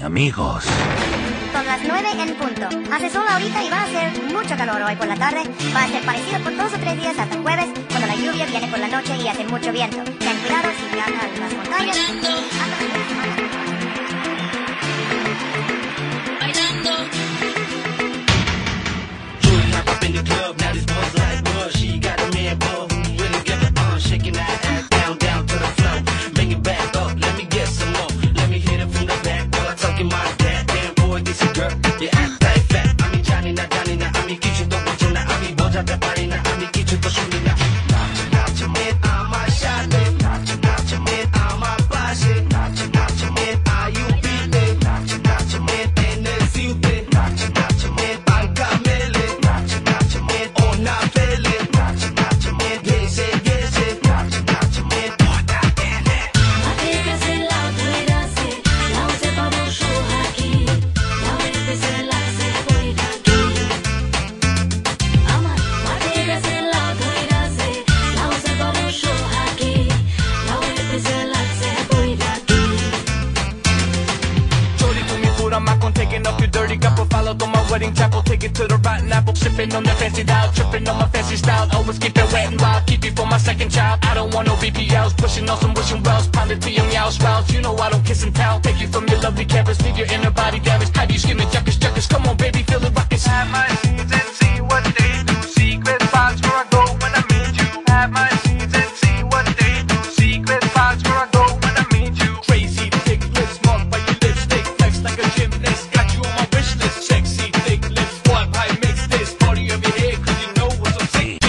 Amigos. Son las 9 en punto. Hace sol ahorita y va a hacer mucho calor hoy por la tarde. Va a ser parecido por 2 o 3 días hasta el jueves, cuando la lluvia viene por la noche y hace mucho viento. Ten cuidado si viajan a las montañas. Taking up your dirty couple, follow to my wedding chapel, take it to the rotten apple, sipping on that fancy dial, tripping on my fancy style, always keep it wet and wild, keep it for my second child. I don't want no BPLs, pushing on some wishing wells, pounded to your meow swells. You know I don't kiss and tell, take you from your lovely canvas, leave your inner body damaged. Have you skimming juckers, juckers? Come on, baby, feel it ruckus. Have my seeds and see what they do. Secret spots where I go when I meet you. Have my seeds and see what they do. Secret spots where I go when I meet you. Crazy thick lips, marked by your lipstick, flex like a gymnast. Sexy thick lips, boy, I mix this party of your head, cause you know what's up, say it.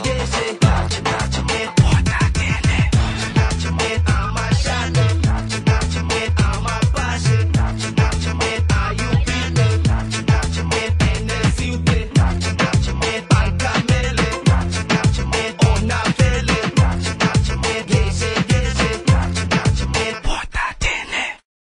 Yes,